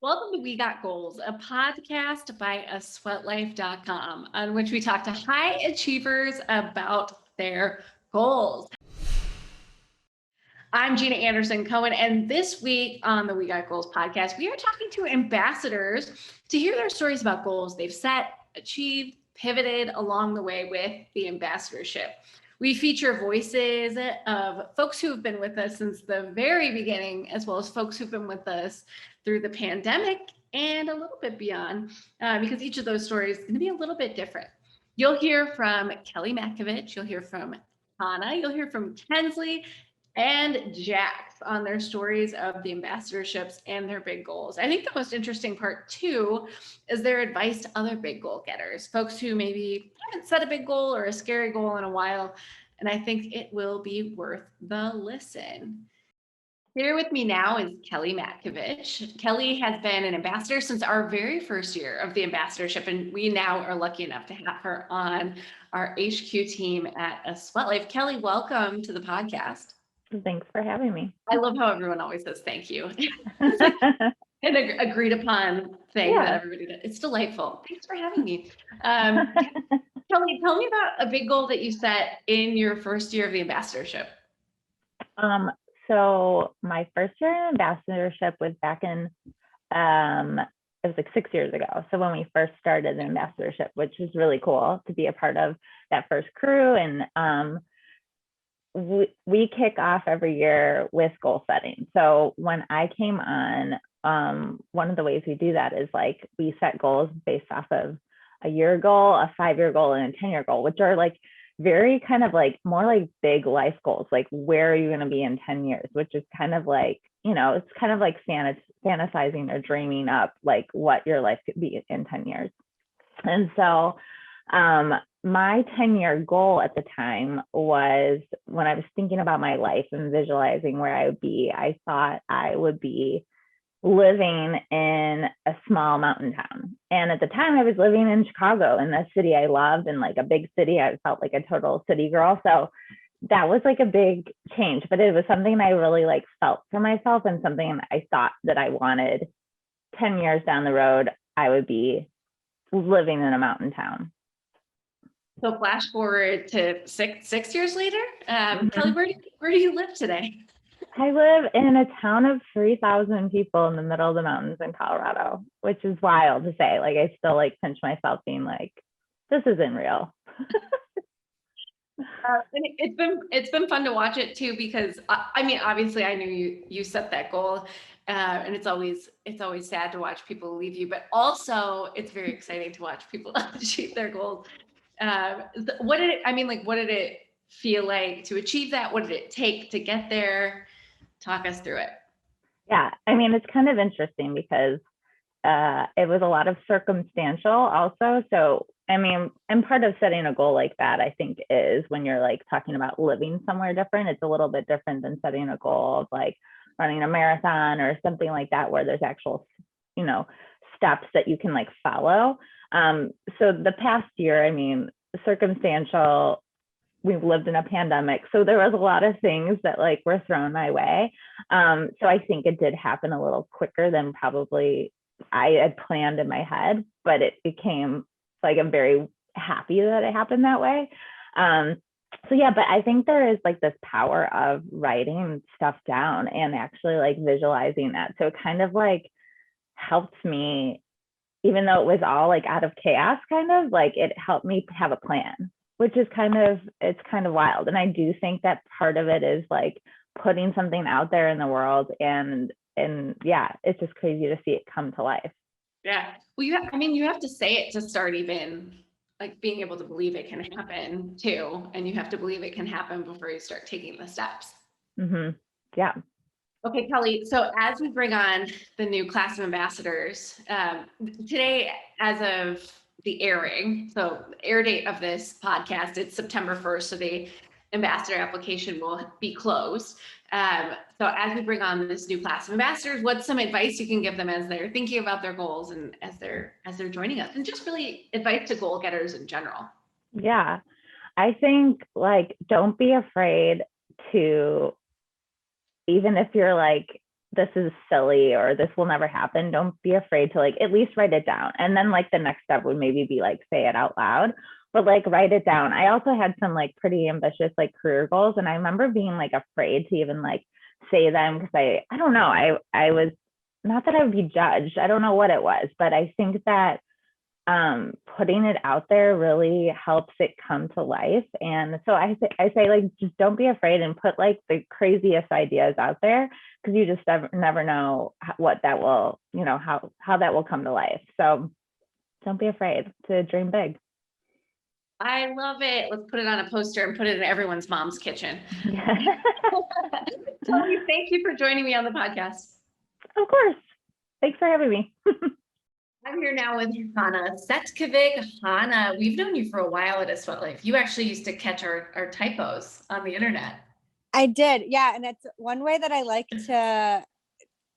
Welcome to We Got Goals, a podcast by aSweatLife.com, on which we talk to high achievers about their goals. I'm Gina Anderson Cohen, and this week on the We Got Goals podcast, we are talking to ambassadors to hear their stories about goals they've set, achieved, pivoted along the way with the ambassadorship. We feature voices of folks who have been with us since the very beginning, as well as folks who've been with us through the pandemic and a little bit beyond, because each of those stories is going to be a little bit different. You'll hear from Kelly Matkovich, you'll hear from Hanna, you'll hear from Kensli, and Jax on their stories of the ambassadorships and their big goals. I think the most interesting part too is their advice to other big goal getters, folks who maybe haven't set a big goal or a scary goal in a while. And I think it will be worth the listen. Here with me now is Kelly Matkovich. Kelly has been an ambassador since our very first year of the ambassadorship, and we now are lucky enough to have her on our HQ team at aSweatLife. Kelly, welcome to the podcast. Thanks for having me. I love how everyone always says thank you. It's like an agreed upon thing that everybody does. It's delightful. Thanks for having me. Kelly, tell me about a big goal that you set in your first year of the ambassadorship. So my first year in ambassadorship was back in, it was like 6 years ago. So when we first started ambassadorship, which was really cool to be a part of that first crew. And we kick off every year with goal setting. So when I came on, one of the ways we do that is like we set goals based off of a year goal, a 5-year goal, and a 10-year goal, which are like very kind of like more like big life goals, like where are you going to be in 10 years, which is kind of like, it's kind of like fantasizing or dreaming up like what your life could be in 10 years. And so my 10-year goal at the time was, when I was thinking about my life and visualizing where I would be, I thought I would be living in a small mountain town. And at the time I was living in Chicago, in a city I loved, and like a big city. I felt like a total city girl. So that was like a big change, but it was something I really like felt for myself, and something I thought that I wanted 10 years down the road, I would be living in a mountain town. So flash forward to six years later, Kelly, where do you live today? I live in a town of 3,000 people in the middle of the mountains in Colorado, which is wild to say. Like I still like pinch myself being like, this isn't real. It's been fun to watch it too, because I mean, obviously I knew you set that goal, and it's always sad to watch people leave you, but also it's very exciting to watch people achieve their goals. What did it feel like to achieve that? What did it take to get there? Talk us through it. Yeah, I mean, it's kind of interesting because it was a lot of circumstantial also. So, I mean, and part of setting a goal like that, I think, is when you're like talking about living somewhere different, it's a little bit different than setting a goal of like running a marathon or something like that, where there's actual, steps that you can like follow. So the past year, I mean, circumstantial, we've lived in a pandemic. So there was a lot of things that like were thrown my way. So I think it did happen a little quicker than probably I had planned in my head, but it became like, I'm very happy that it happened that way. So yeah, but I think there is like this power of writing stuff down and actually like visualizing that. So it kind of like helped me, even though it was all like out of chaos, kind of like it helped me have a plan, which is it's kind of wild. And I do think that part of it is like putting something out there in the world, and yeah, it's just crazy to see it come to life. Yeah. Well, you have to say it to start even like being able to believe it can happen too. And you have to believe it can happen before you start taking the steps. Mm-hmm. Yeah. Okay, Kelly. So as we bring on the new class of ambassadors, today, as of the airing, so the air date of this podcast, it's September 1st. So the ambassador application will be closed. So as we bring on this new class of ambassadors, what's some advice you can give them as they're thinking about their goals and as they're joining us, and just really advice to goal getters in general? Yeah, I think like, don't be afraid to, even if you're like this is silly or this will never happen, don't be afraid to like at least write it down. And then like the next step would maybe be like say it out loud, but like write it down. I also had some like pretty ambitious like career goals, and I remember being like afraid to even like say them because I don't know, I was, not that I would be judged, I don't know what it was, but I think that putting it out there really helps it come to life. And so I say like, just don't be afraid and put like the craziest ideas out there, because you just never know what that will, you know, how that will come to life. So don't be afraid to dream big. I love it. Let's put it on a poster and put it in everyone's mom's kitchen. Tony, thank you for joining me on the podcast. Of course. Thanks for having me. I'm here now with Hanna Cetkovic. Hanna, we've known you for a while at aSweatLife. You actually used to catch our typos on the internet. I did. Yeah. And it's one way that I like to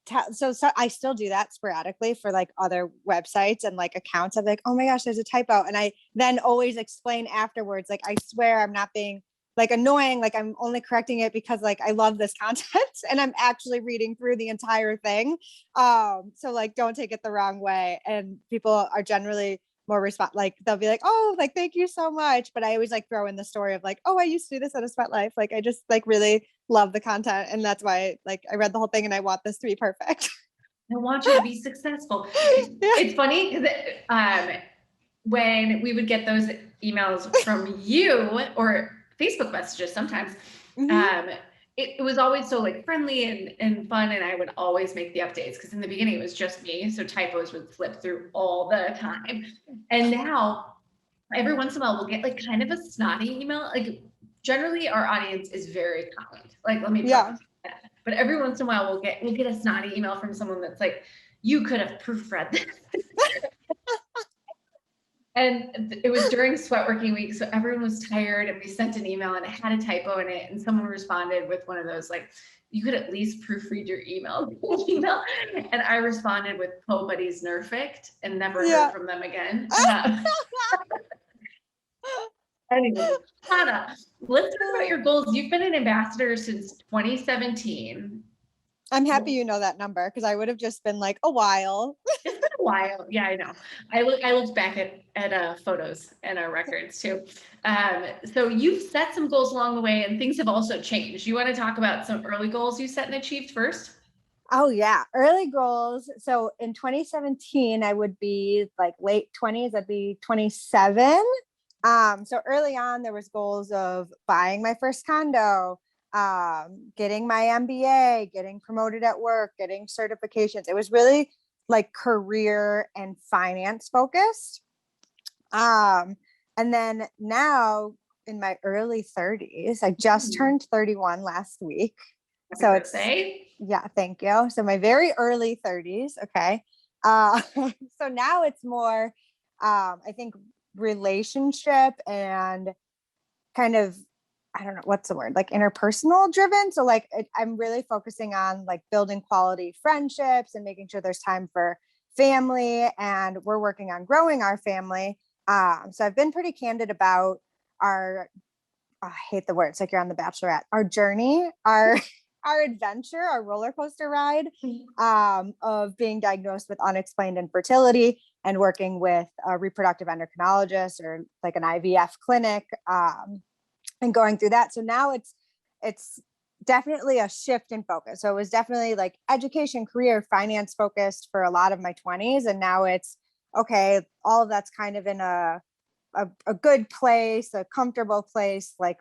tell. So I still do that sporadically for like other websites and like accounts. I'm like, oh my gosh, there's a typo. And I then always explain afterwards, like, I swear I'm not being like annoying. Like I'm only correcting it because like I love this content and I'm actually reading through the entire thing. So like, don't take it the wrong way. And people are generally more like they'll be like, oh, like, thank you so much. But I always like throw in the story of like, oh, I used to do this at aSweatLife. Like, I just like really love the content. And that's why like I read the whole thing and I want this to be perfect. I want you to be successful. It's funny that when we would get those emails from you or Facebook messages sometimes, it was always so like friendly and fun, and I would always make the updates because in the beginning it was just me, so typos would slip through all the time. And now every once in a while we'll get like kind of a snotty email. Like generally our audience is very kind. Like let me that. But every once in a while we'll get a snotty email from someone that's like, you could have proofread this. And it was during sweat working week, so everyone was tired, and we sent an email and it had a typo in it, and someone responded with one of those like, you could at least proofread your email. And I responded with Po Buddy's Nerfect and never heard from them again. Anyway, Hanna, let's talk about your goals. You've been an ambassador since 2017. I'm happy you know that number because I would have just been like a while. It's been a while. Yeah, I know. I looked back at photos and our records too. So you've set some goals along the way, and things have also changed. You want to talk about some early goals you set and achieved first? Oh yeah, early goals. So in 2017, I would be like late 20s. I'd be 27. So early on, there was goals of buying my first condo, getting my MBA, getting promoted at work, getting certifications. It was really like career and finance focused. And then now in my early 30s, I just turned 31 last week. So it's, yeah, thank you. So my very early 30s. Okay. So now it's more, I think relationship and kind of, I don't know, what's the word, like interpersonal driven. So like I'm really focusing on like building quality friendships and making sure there's time for family, and we're working on growing our family. So I've been pretty candid about our, I hate the word, it's like you're on The Bachelorette, our journey, our adventure, our roller coaster ride of being diagnosed with unexplained infertility and working with a reproductive endocrinologist or like an IVF clinic and going through that. So now it's definitely a shift in focus. So it was definitely like education, career, finance focused for a lot of my 20s. And now it's, okay, all of that's kind of in a good place, a comfortable place. Like,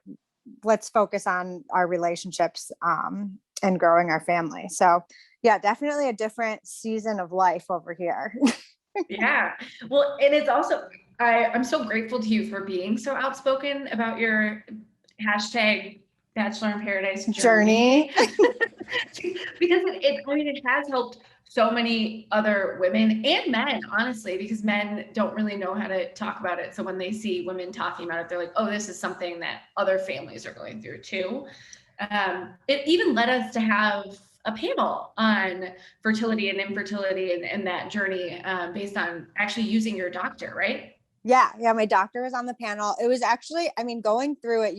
let's focus on our relationships and growing our family. So yeah, definitely a different season of life over here. Yeah. Well, and it's also, I'm so grateful to you for being so outspoken about your hashtag Bachelor in Paradise journey. Because it has helped so many other women and men, honestly, because men don't really know how to talk about it. So when they see women talking about it, they're like, oh, this is something that other families are going through too. It even led us to have a panel on fertility and infertility and that journey based on actually using your doctor, right? Yeah. My doctor was on the panel. It was actually, I mean, going through it,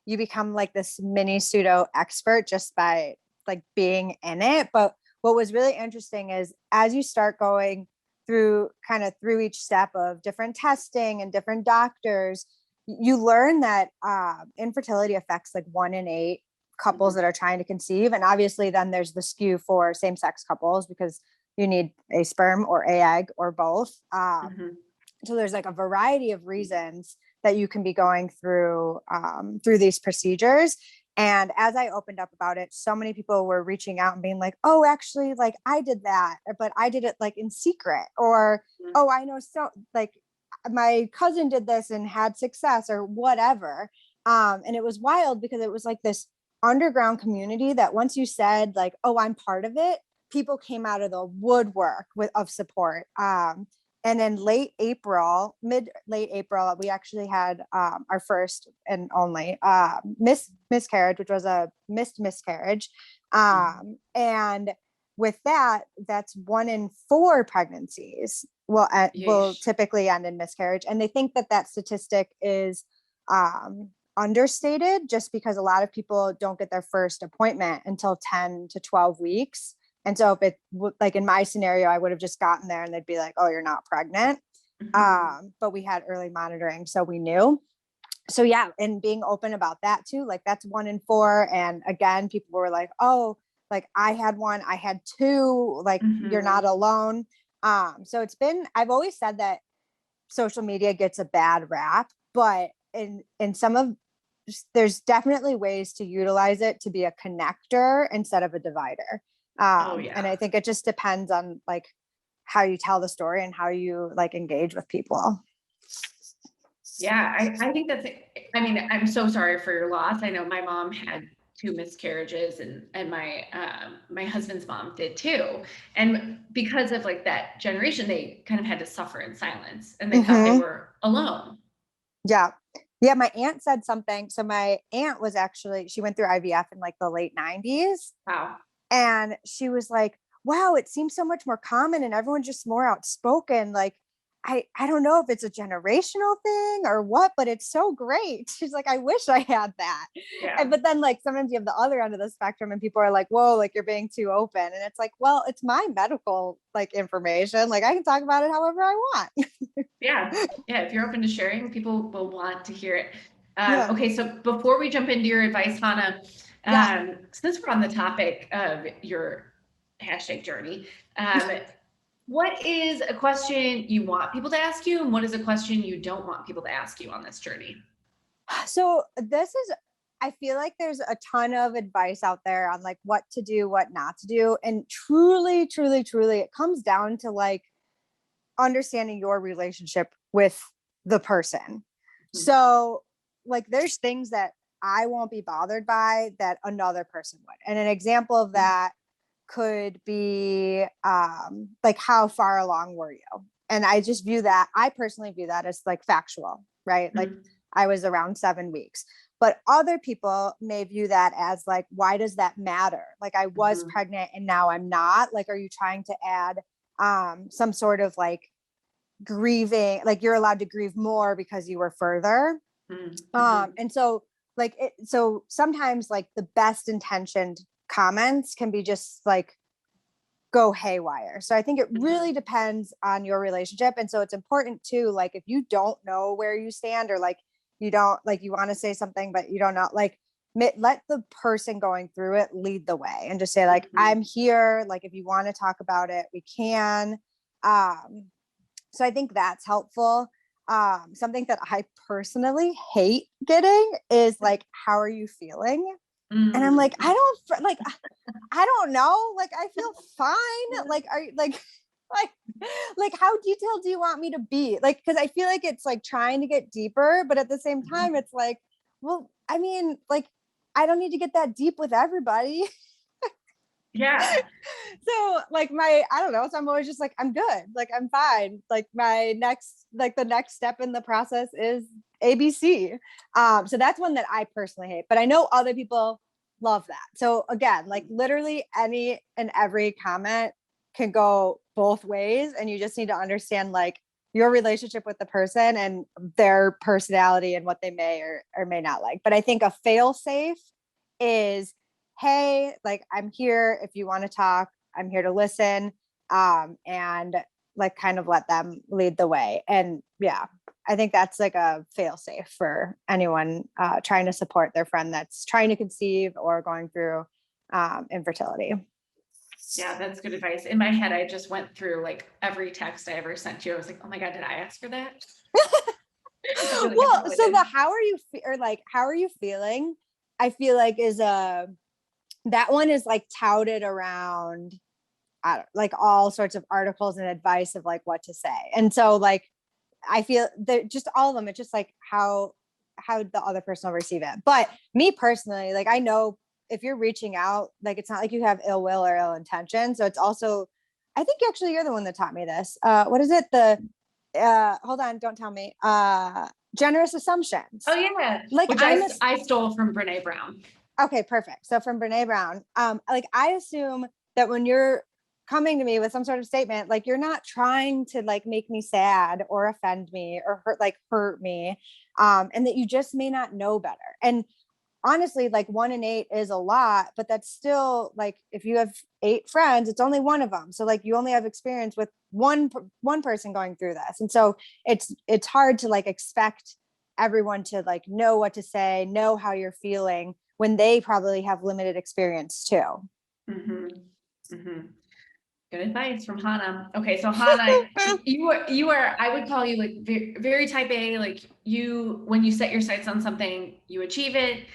you become like this mini pseudo expert just by like being in it. But what was really interesting is as you start going through each step of different testing and different doctors, you learn that infertility affects like 1 in 8 couples that are trying to conceive. And obviously then there's the skew for same-sex couples because you need a sperm or a egg or both. So there's like a variety of reasons that you can be going through these procedures. And as I opened up about it, so many people were reaching out and being like, oh, actually, like I did that, but I did it like in secret, or, oh, I know, so like my cousin did this and had success or whatever. And it was wild because it was like this underground community that once you said like, oh, I'm part of it, people came out of the woodwork of support. And then late April, we actually had our first and only miscarriage, which was a missed miscarriage. And with that, that's 1 in 4 pregnancies will typically end in miscarriage. And they think that statistic is understated just because a lot of people don't get their first appointment until 10 to 12 weeks. And so if it like in my scenario, I would have just gotten there and they'd be like, oh, you're not pregnant. But we had early monitoring, so we knew. So yeah, and being open about that too, like that's 1 in 4. And again, people were like, oh, like I had 1, I had 2, like you're not alone. So I've always said that social media gets a bad rap, but in there's definitely ways to utilize it to be a connector instead of a divider. And I think it just depends on like how you tell the story and how you like engage with people. Yeah, I think I mean, I'm so sorry for your loss. I know my mom had 2 miscarriages and my my husband's mom did too. And because of like that generation, they kind of had to suffer in silence and they thought they were alone. Yeah. Yeah. My aunt said something. So my aunt was actually, she went through IVF in like the late 90s. Wow. And she was like, wow, it seems so much more common and everyone's just more outspoken. Like, I don't know if it's a generational thing or what, but it's so great. She's like, I wish I had that. Yeah. But then like sometimes you have the other end of the spectrum and people are like, whoa, like you're being too open. And it's like, well, it's my medical like information. Like I can talk about it however I want. Yeah. If you're open to sharing, people will want to hear it. Yeah. Okay. So before we jump into your advice, Hanna, since we're on the topic of your #journey, what is a question you want people to ask you? And what is a question you don't want people to ask you on this journey? So I feel like there's a ton of advice out there on like what to do, what not to do. And truly, truly, truly, it comes down to like understanding your relationship with the person. So like there's things that I won't be bothered by that another person would. And an example of that could be like how far along were you? And I personally view that as like factual, right? Like I was around 7 weeks, but other people may view that as like, why does that matter? Like I was pregnant and now I'm not. Like, are you trying to add some sort of like grieving, like you're allowed to grieve more because you were further. And so like so sometimes like the best intentioned comments can be just like go haywire. So I think it really depends on your relationship. And so it's important too, like if you don't know where you stand or like you don't like you want to say something but you don't know, like let the person going through it lead the way and just say like I'm here, like if you want to talk about it we can. So I think that's helpful. Something that I personally hate getting is like, how are you feeling? And I'm like, I don't know. Like, I feel fine. Like, are you like, how detailed do you want me to be? Like, cause I feel like it's like trying to get deeper, but at the same time, it's like, well, I mean, like, I don't need to get that deep with everybody. Yeah. So like I don't know. So I'm always just like, I'm good. Like, I'm fine. Like the next step in the process is ABC. So that's one that I personally hate, but I know other people love that. So again, like literally any and every comment can go both ways. And you just need to understand like your relationship with the person and their personality and what they may or may not like. But I think a fail safe is, hey, like I'm here if you want to talk, I'm here to listen, and like kind of let them lead the way. And yeah, I think that's like a fail safe for anyone trying to support their friend that's trying to conceive or going through infertility. Yeah, that's good advice. In my head, I just went through like every text I ever sent you. I was like, oh my God, did I ask for that? Well, so the how are you or like how are you feeling? I feel like is that one is like touted around like all sorts of articles and advice of like what to say. And so like I feel that just all of them, it's just like how the other person will receive it. But me personally, like I know if you're reaching out, like it's not like you have ill will or ill intention. So it's also, I think actually you're the one that taught me this. What is it? Hold on, don't tell me. Generous assumptions. Oh yeah, like which I stole from Brene Brown. Okay, perfect. So from Brene Brown, like I assume that when you're coming to me with some sort of statement, like you're not trying to like make me sad or offend me or hurt me, and that you just may not know better. And honestly, like 1 in 8 is a lot, but that's still like if you have 8 friends, it's only one of them. So like you only have experience with one person going through this, and so it's hard to like expect everyone to like know what to say, know how you're feeling when they probably have limited experience too. Mm-hmm. Mm-hmm. Good advice from Hanna. Okay, so Hanna, you are I would call you like very, very type A. Like you, when you set your sights on something, you achieve it.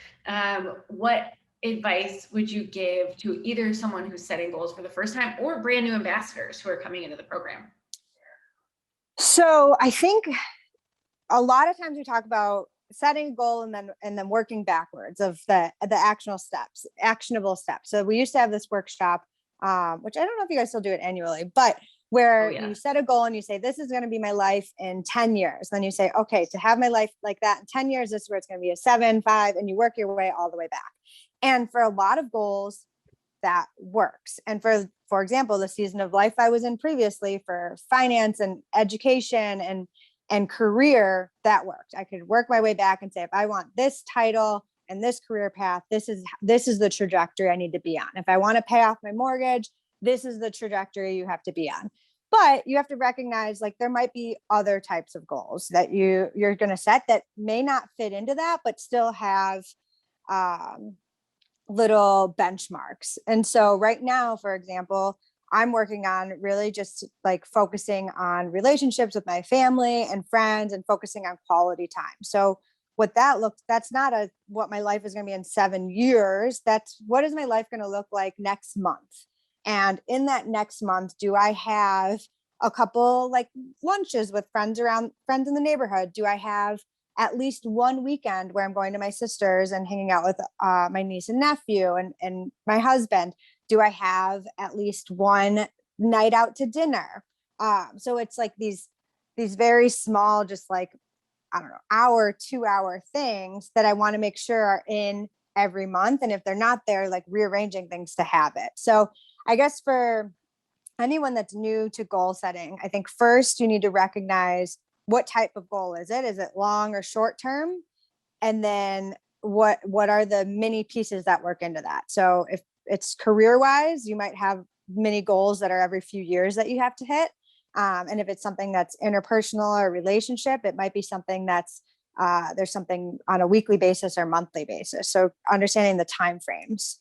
What advice would you give to either someone who's setting goals for the first time or brand new ambassadors who are coming into the program? So I think a lot of times we talk about setting a goal and then working backwards of the actionable steps. So we used to have this workshop, which I don't know if you guys still do it annually, but where you set a goal and you say, this is going to be my life in 10 years. Then you say, okay, to have my life like that in 10 years, this is where it's going to be a 7, 5, and you work your way all the way back. And for a lot of goals, that works. And for example, the season of life I was in previously for finance and education and career, that worked. I could work my way back and say, if I want this title and this career path, this is the trajectory I need to be on. If I want to pay off my mortgage, this is the trajectory you have to be on. But you have to recognize like there might be other types of goals that you're going to set that may not fit into that, but still have little benchmarks. And so right now, for example, I'm working on really just like focusing on relationships with my family and friends and focusing on quality time. So that's not what my life is going to be in 7 years. That's what is my life going to look like next month? And in that next month, do I have a couple like lunches with friends in the neighborhood? Do I have at least one weekend where I'm going to my sister's and hanging out with my niece and nephew and my husband? Do I have at least one night out to dinner? So it's like these very small, just like, I don't know, hour, 2-hour things that I want to make sure are in every month. And if they're not there, like rearranging things to have it. So I guess for anyone that's new to goal setting, I think first you need to recognize what type of goal is it? Is it long or short term? And then what are the mini pieces that work into that? So if it's career wise, you might have mini goals that are every few years that you have to hit. And if it's something that's interpersonal or relationship, it might be something that's there's something on a weekly basis or monthly basis. So understanding the time frames.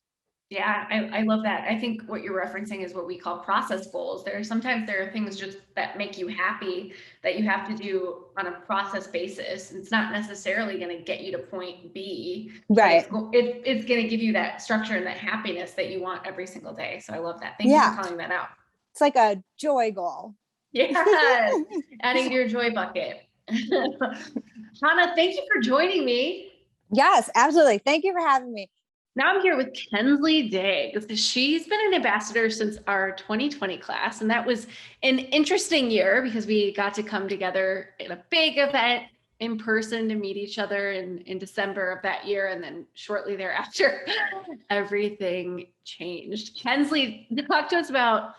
Yeah, I love that. I think what you're referencing is what we call process goals. Sometimes there are things just that make you happy that you have to do on a process basis. It's not necessarily going to get you to point B, right? It's going to give you that structure and that happiness that you want every single day. So I love that. Thank you for calling that out. It's like a joy goal. Yes, adding to your joy bucket. Hanna, thank you for joining me. Yes, absolutely. Thank you for having me. Now I'm here with Kensli Diggs. She's been an ambassador since our 2020 class, and that was an interesting year because we got to come together in a big event in person to meet each other in December of that year, and then shortly thereafter, everything changed. Kensli, talk to us about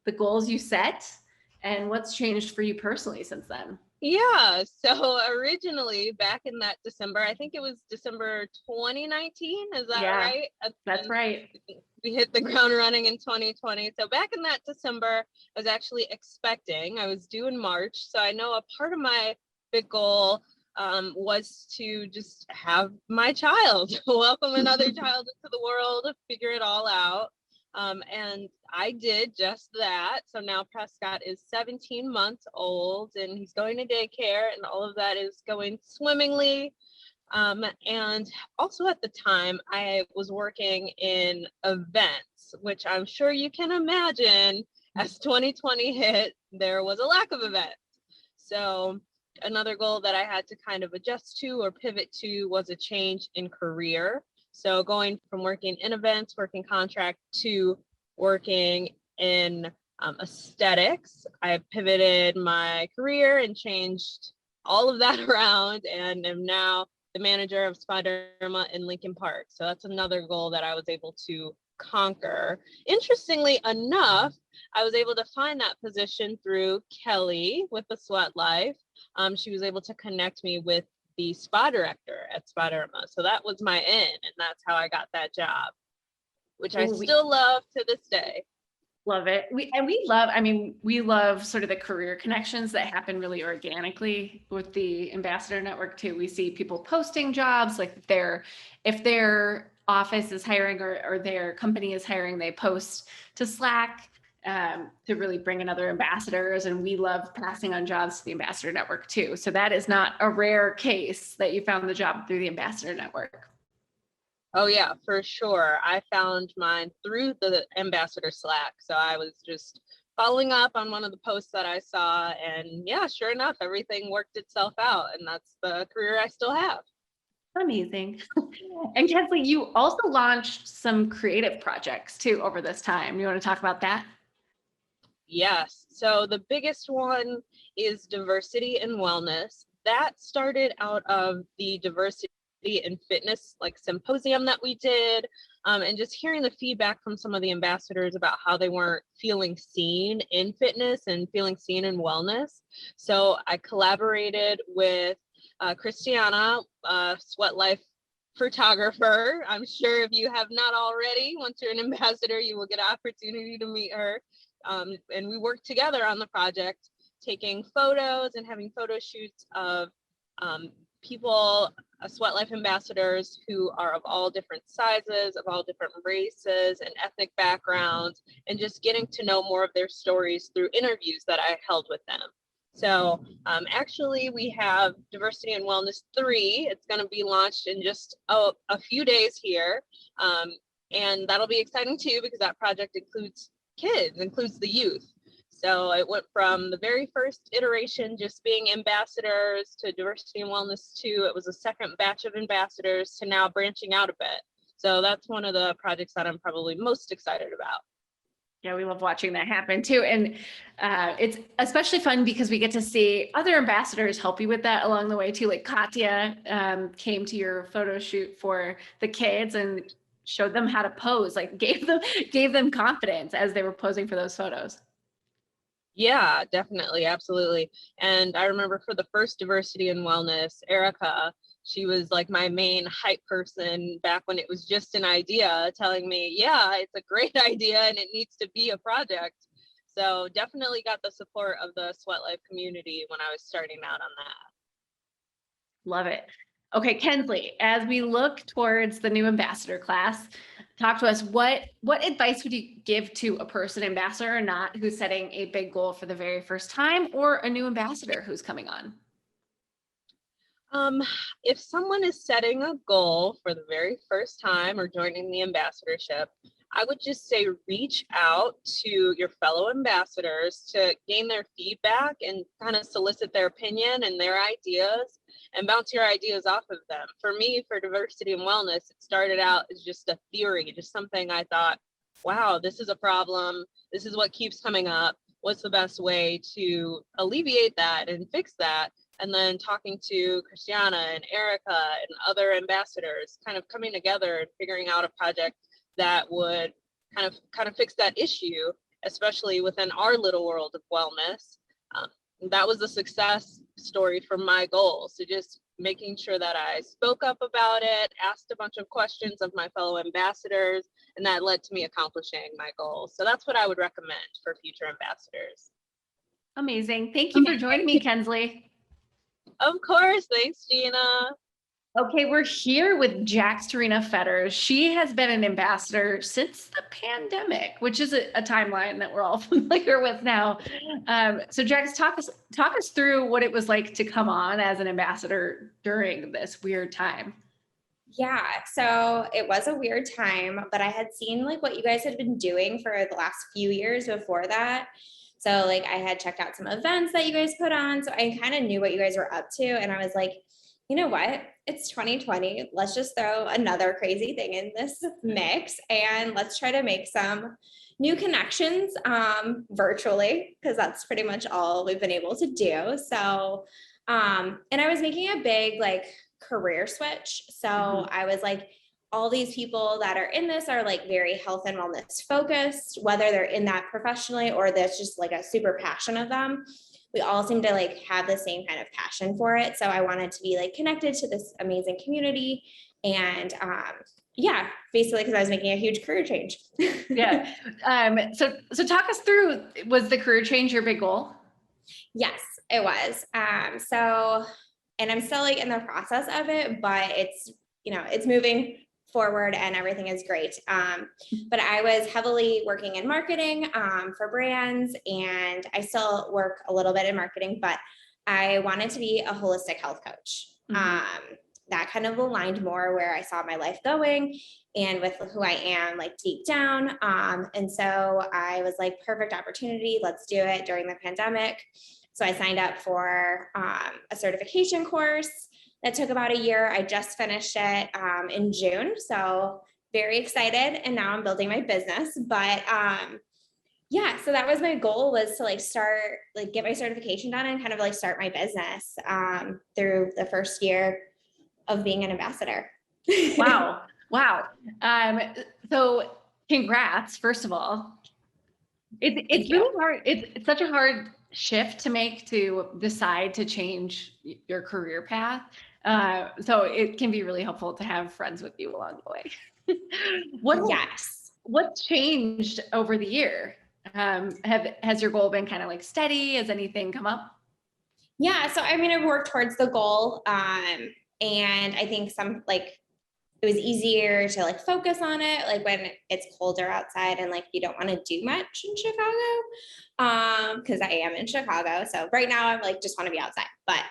the goals you set And what's changed for you personally since then? Yeah, so originally back in that December, I think it was December 2019, is that right? That's right. We hit the ground running in 2020. So back in that December, I was actually expecting, I was due in March. So I know a part of my big goal was to just have my child, welcome another child into the world, figure it all out. And I did just that. So now Prescott is 17 months old and he's going to daycare, and all of that is going swimmingly. And also at the time, I was working in events, which I'm sure you can imagine as 2020 hit, there was a lack of events. So another goal that I had to kind of adjust to or pivot to was a change in career. So going from working in events, working contract, to working in aesthetics, I pivoted my career and changed all of that around, and am now the manager of Spa Derma in Lincoln Park. So that's another goal that I was able to conquer. Interestingly enough, I was able to find that position through Kelly with aSweatLife. She was able to connect me with the spa director at Spa Derma. So that was my in, and that's how I got that job, which I still love to this day. Love it. We love sort of the career connections that happen really organically with the ambassador network too. We see people posting jobs, like if their office is hiring or their company is hiring, they post to Slack to really bring in other ambassadors. And we love passing on jobs to the ambassador network too. So that is not a rare case that you found the job through the ambassador network. Oh yeah, for sure. I found mine through the ambassador Slack. So I was just following up on one of the posts that I saw, and yeah, sure enough, everything worked itself out, and that's the career I still have. Amazing. And Kensli, you also launched some creative projects too over this time. You want to talk about that? Yes. So the biggest one is diversity and wellness. That started out of the diversity and fitness like symposium that we did, and just hearing the feedback from some of the ambassadors about how they weren't feeling seen in fitness and feeling seen in wellness. So I collaborated with Christiana, aSweatLife photographer. I'm sure if you have not already, once you're an ambassador, you will get an opportunity to meet her. And we worked together on the project, taking photos and having photo shoots of people, aSweatLife ambassadors who are of all different sizes, of all different races and ethnic backgrounds, and just getting to know more of their stories through interviews that I held with them. So actually we have Diversity and Wellness 3. It's going to be launched in just a few days here. And that'll be exciting too, because that project includes kids, includes the youth. So it went from the very first iteration, just being ambassadors, to Diversity and Wellness 2. It was a second batch of ambassadors, to now branching out a bit. So that's one of the projects that I'm probably most excited about. Yeah, we love watching that happen too. And it's especially fun because we get to see other ambassadors help you with that along the way too. Like Katya came to your photo shoot for the kids and showed them how to pose, like gave them confidence as they were posing for those photos. Yeah, definitely. Absolutely. And I remember for the first Diversity and Wellness, Erica, she was like my main hype person back when it was just an idea, telling me, yeah, it's a great idea and it needs to be a project. So definitely got the support of the aSweatLife community when I was starting out on that. Love it. Okay, Kensli, as we look towards the new ambassador class, talk to us. What advice would you give to a person, ambassador or not, who's setting a big goal for the very first time, or a new ambassador who's coming on? If someone is setting a goal for the very first time or joining the ambassadorship, I would just say reach out to your fellow ambassadors to gain their feedback and kind of solicit their opinion and their ideas, and bounce your ideas off of them. For me, for Diversity and Wellness, it started out as just a theory, just something I thought, wow, this is a problem. This is what keeps coming up. What's the best way to alleviate that and fix that? And then talking to Christiana and Erica and other ambassadors, kind of coming together and figuring out a project that would kind of fix that issue, especially within our little world of wellness. That was a success story for my goals. So just making sure that I spoke up about it, asked a bunch of questions of my fellow ambassadors, and that led to me accomplishing my goals. So that's what I would recommend for future ambassadors. Amazing. Thank you for joining me, Kensli. Of course. Thanks, Gina. Okay, we're here with Jax Turyna. She has been an ambassador since the pandemic, which is a timeline that we're all familiar with now. So Jax, talk us through what it was like to come on as an ambassador during this weird time. Yeah, so it was a weird time, but I had seen like what you guys had been doing for the last few years before that. So like I had checked out some events that you guys put on. So I kind of knew what you guys were up to. And I was like, you know what? It's 2020. Let's just throw another crazy thing in this mix and let's try to make some new connections virtually, because that's pretty much all we've been able to do. So, and I was making a big like career switch. So I was like, all these people that are in this are like very health and wellness focused, whether they're in that professionally or that's just like a super passion of them. We all seem to like have the same kind of passion for it. So I wanted to be like connected to this amazing community. And yeah, basically because I was making a huge career change. Yeah. So talk us through, was the career change your big goal? Yes, it was. So, and I'm still like in the process of it, but it's, it's moving forward and everything is great. But I was heavily working in marketing for brands, and I still work a little bit in marketing, but I wanted to be a holistic health coach. That kind of aligned more where I saw my life going and with who I am like deep down. And so I was like, perfect opportunity. Let's do it during the pandemic. So I signed up for a certification course that took about a year. I just finished it in June. So very excited. And now I'm building my business. But yeah, so that was my goal, was to like start, like get my certification done and kind of like start my business through the first year of being an ambassador. Wow. So congrats, first of all. It's really hard. It's such a hard shift to make, to decide to change your career path. So it can be really helpful to have friends with you along the way. What's changed over the year? Has your goal been kind of like steady? Has anything come up? Yeah. So, I mean, I've worked towards the goal. And I think it was easier to like focus on it, like when it's colder outside and like you don't want to do much in Chicago, because I am in Chicago. So right now I'm like just want to be outside. But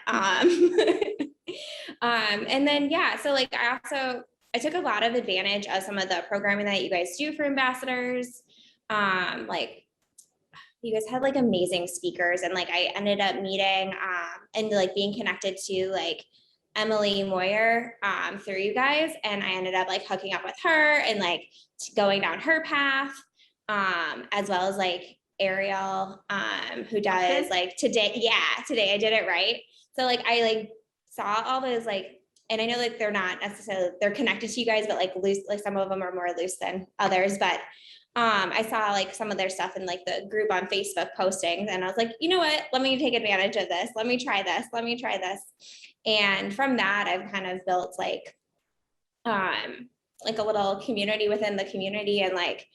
and then yeah, so like I took a lot of advantage of some of the programming that you guys do for ambassadors. Like you guys had like amazing speakers, and like I ended up meeting and like being connected to like Emily Moyer through you guys. And I ended up like hooking up with her and like going down her path, as well as like Ariel, who does like today I did it right. So like I like saw all those like, and I know like they're not necessarily, they're connected to you guys, but like loose, like some of them are more loose than others. But I saw like some of their stuff in like the group on Facebook postings, and I was like, you know what, let me take advantage of this. Let me try this. And from that, I've kind of built like a little community within the community. And like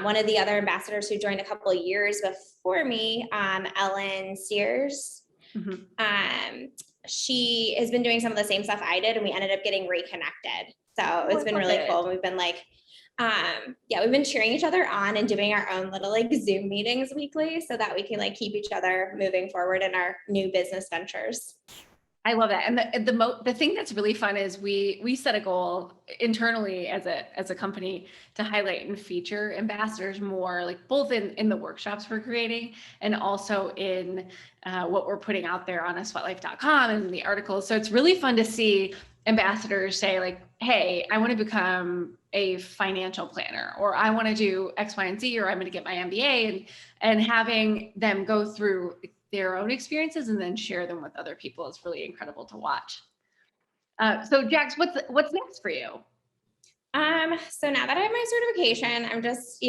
one of the other ambassadors who joined a couple of years before me, Ellen Sears, she has been doing some of the same stuff I did, and we ended up getting reconnected. So it's been really cool. We've been like, we've been cheering each other on and doing our own little like Zoom meetings weekly so that we can like keep each other moving forward in our new business ventures. I love that. And the thing that's really fun is we set a goal internally as a company to highlight and feature ambassadors more, like both in the workshops we're creating and also in what we're putting out there on aSweatLife.com and the articles. So it's really fun to see ambassadors say like, hey, I want to become a financial planner, or I want to do X, Y, and Z, or I'm going to get my MBA, and having them go through their own experiences and then share them with other people is really incredible to watch. So Jax, what's next for you? So now that I have my certification, I'm just,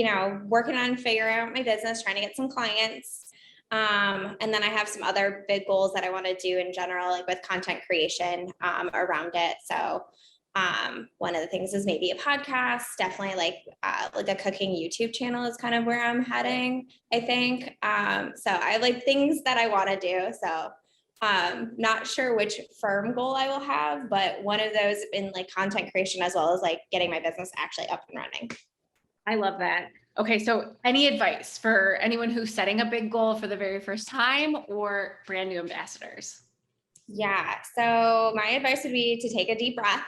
working on figuring out my business, trying to get some clients. And then I have some other big goals that I want to do in general, like with content creation, around it. So, one of the things is maybe a podcast, definitely like a cooking YouTube channel is kind of where I'm heading, I think. So I have like things that I want to do. So, not sure which firm goal I will have, but one of those in like content creation, as well as like getting my business actually up and running. I love that. Okay, so any advice for anyone who's setting a big goal for the very first time or brand new ambassadors? Yeah. So my advice would be to take a deep breath.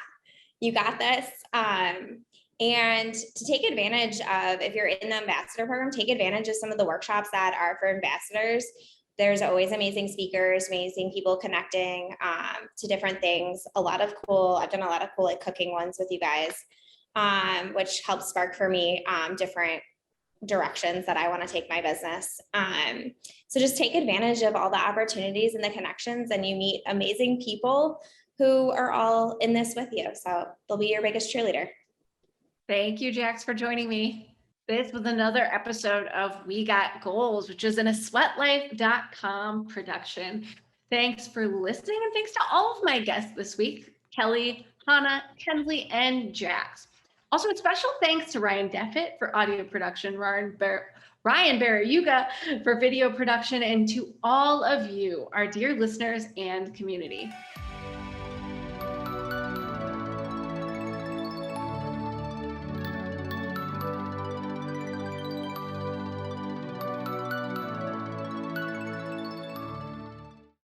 You got this. And to take advantage of, if you're in the ambassador program, take advantage of some of the workshops that are for ambassadors. There's always amazing speakers, amazing people connecting to different things. I've done a lot of cool like cooking ones with you guys, which helps spark for me different directions that I want to take my business. So just take advantage of all the opportunities and the connections, and you meet amazing people who are all in this with you. So they'll be your biggest cheerleader. Thank you, Jax, for joining me. This was another episode of We Got Goals, which is an aSweatLife.com production. Thanks for listening, and thanks to all of my guests this week, Kelly, Hanna, Kensli, and Jax. Also, a special thanks to Ryan Deffitt for audio production, Ryan Barayuga for video production, and to all of you, our dear listeners and community.